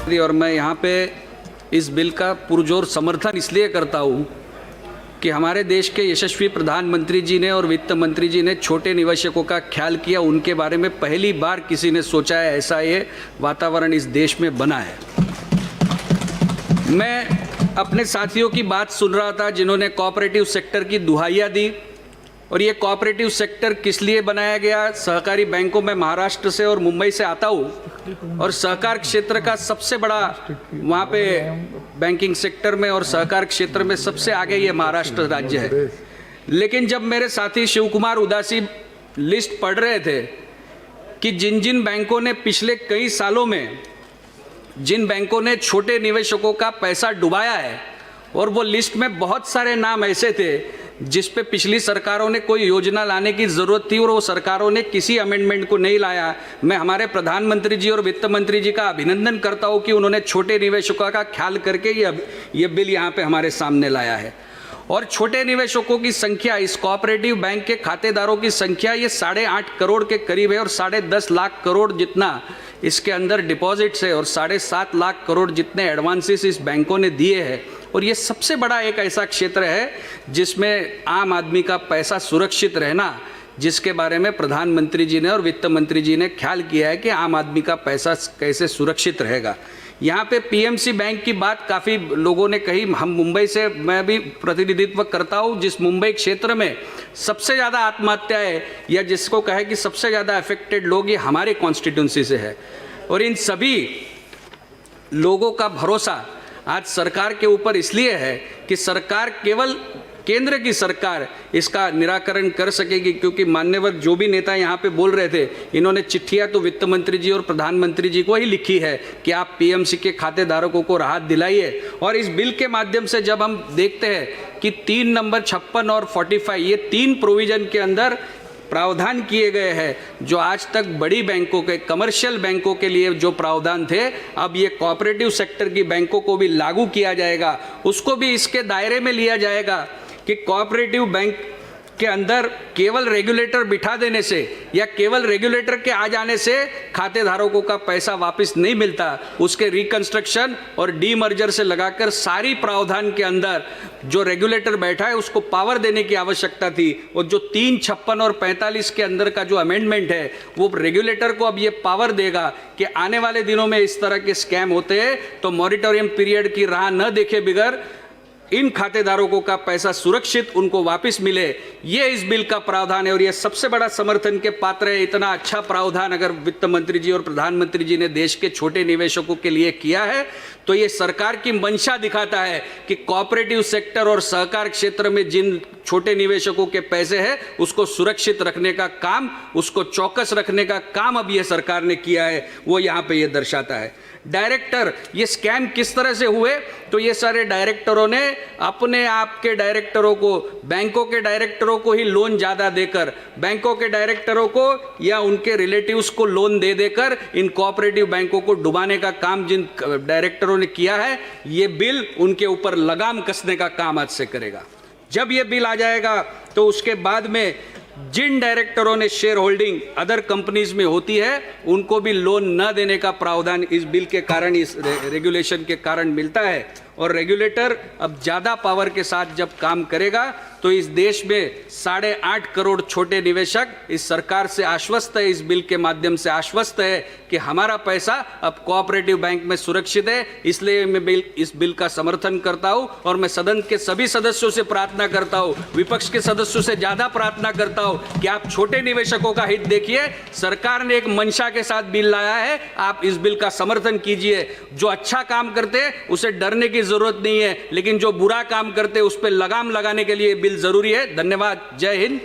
और मैं यहाँ पे इस बिल का पुरजोर समर्थन इसलिए करता हूँ कि हमारे देश के यशस्वी प्रधानमंत्री जी ने और वित्त मंत्री जी ने छोटे निवेशकों का ख्याल किया। उनके बारे में पहली बार किसी ने सोचा है, ऐसा ये वातावरण इस देश में बना है। मैं अपने साथियों की बात सुन रहा था जिन्होंने कोऑपरेटिव सेक्टर की दुहाइयाँ दी, और ये कोऑपरेटिव सेक्टर किस लिए बनाया गया। सहकारी बैंकों में महाराष्ट्र से और मुंबई से आता हूँ और सहकार क्षेत्र का सबसे बड़ा वहाँ पे बैंकिंग सेक्टर में और सहकार क्षेत्र में सबसे आगे ये महाराष्ट्र राज्य है। लेकिन जब मेरे साथी शिव कुमार उदासी लिस्ट पढ़ रहे थे कि जिन जिन बैंकों ने पिछले कई सालों में जिन बैंकों ने छोटे निवेशकों का पैसा डुबाया है, और वो लिस्ट में बहुत सारे नाम ऐसे थे जिस पे पिछली सरकारों ने कोई योजना लाने की ज़रूरत थी और वो सरकारों ने किसी अमेंडमेंट को नहीं लाया। मैं हमारे प्रधानमंत्री जी और वित्त मंत्री जी का अभिनंदन करता हूँ कि उन्होंने छोटे निवेशकों का ख्याल करके ये बिल यहाँ पे हमारे सामने लाया है। और छोटे निवेशकों की संख्या, इस कोऑपरेटिव बैंक के खातेदारों की संख्या ये 8.5 करोड़ के करीब है, और 10.5 लाख करोड़ जितना इसके अंदर डिपॉजिट्स है और 7.5 लाख करोड़ जितने एडवांसेस इस बैंकों ने दिए हैं। और ये सबसे बड़ा एक ऐसा क्षेत्र है जिसमें आम आदमी का पैसा सुरक्षित रहना, जिसके बारे में प्रधानमंत्री जी ने और वित्त मंत्री जी ने ख्याल किया है कि आम आदमी का पैसा कैसे सुरक्षित रहेगा। यहाँ पे पीएमसी बैंक की बात काफ़ी लोगों ने कही। हम मुंबई से मैं भी प्रतिनिधित्व करता हूँ, जिस मुंबई क्षेत्र में सबसे ज़्यादा आत्महत्याएं या जिसको कहे कि सबसे ज़्यादा अफेक्टेड लोग ये हमारे कॉन्स्टिट्यूंसी से है। और इन सभी लोगों का भरोसा आज सरकार के ऊपर इसलिए है कि सरकार, केवल केंद्र की सरकार इसका निराकरण कर सकेगी, क्योंकि मान्यवर जो भी नेता यहाँ पे बोल रहे थे, इन्होंने चिट्ठियाँ तो वित्त मंत्री जी और प्रधानमंत्री जी को ही लिखी है कि आप पीएमसी के खातेधारकों को राहत दिलाइए। और इस बिल के माध्यम से जब हम देखते हैं कि 3 नंबर 56 और 45 ये 3 प्रोविजन के अंदर प्रावधान किए गए हैं जो आज तक बड़ी बैंकों के, कमर्शियल बैंकों के लिए जो प्रावधान थे, अब ये कोऑपरेटिव सेक्टर की बैंकों को भी लागू किया जाएगा। उसको भी इसके दायरे में लिया जाएगा कि कोऑपरेटिव बैंक के अंदर केवल रेगुलेटर बिठा देने से या केवल रेगुलेटर के आ जाने से खातेधारकों का पैसा वापस नहीं मिलता। उसके रिकंस्ट्रक्शन और डीमर्जर से लगाकर सारी प्रावधान के अंदर जो रेगुलेटर बैठा है उसको पावर देने की आवश्यकता थी। और जो 3, 56 और 45 के अंदर का जो अमेंडमेंट है वो रेगुलेटर को अब ये पावर देगा कि आने वाले दिनों में इस तरह के स्कैम होते हैं तो मॉनिटोरियम पीरियड की राह न देखे बगैर इन खातेदारों का पैसा सुरक्षित उनको वापस मिले। ये इस बिल का प्रावधान है और ये सबसे बड़ा समर्थन के पात्र है। इतना अच्छा प्रावधान अगर वित्त मंत्री जी और प्रधानमंत्री जी ने देश के छोटे निवेशकों के लिए किया है तो ये सरकार की मंशा दिखाता है कि कोऑपरेटिव सेक्टर और सहकार क्षेत्र में जिन छोटे निवेशकों के पैसे हैं उसको सुरक्षित रखने का काम, उसको चौकस रखने का काम अब ये सरकार ने किया है, वो यहाँ पे ये दर्शाता है। डायरेक्टर, ये स्कैम किस तरह से हुए, तो ये सारे डायरेक्टरों ने अपने आप के डायरेक्टरों को, बैंकों के डायरेक्टरों को ही लोन ज़्यादा देकर, बैंकों के डायरेक्टरों को या उनके रिलेटिव्स को लोन दे देकर इन कोऑपरेटिव बैंकों को डुबाने का काम जिन डायरेक्टरों ने किया है, ये बिल उनके ऊपर लगाम कसने का काम आज से करेगा। जब ये बिल आ जाएगा तो उसके बाद में जिन डायरेक्टरों ने शेयर होल्डिंग अदर कंपनीज में होती है उनको भी लोन न देने का प्रावधान इस बिल के कारण, इस रेगुलेशन के कारण मिलता है। और रेगुलेटर अब ज़्यादा पावर के साथ जब काम करेगा तो इस देश में 8.5 करोड़ छोटे निवेशक इस सरकार से आश्वस्त है, इस बिल के माध्यम से आश्वस्त है कि हमारा पैसा अब कोऑपरेटिव बैंक में सुरक्षित है। इसलिए मैं इस बिल का समर्थन करता हूं और मैं सदन के सभी सदस्यों से प्रार्थना करता हूं, विपक्ष के सदस्यों से ज़्यादा प्रार्थना करता हूं कि आप छोटे निवेशकों का हित देखिए। सरकार ने एक मंशा के साथ बिल लाया है, आप इस बिल का समर्थन कीजिए। जो अच्छा काम करते उसे डरने की जरूरत नहीं है, लेकिन जो बुरा काम करते उस पर लगाम लगाने के लिए बिल जरूरी है। धन्यवाद। जय हिंद।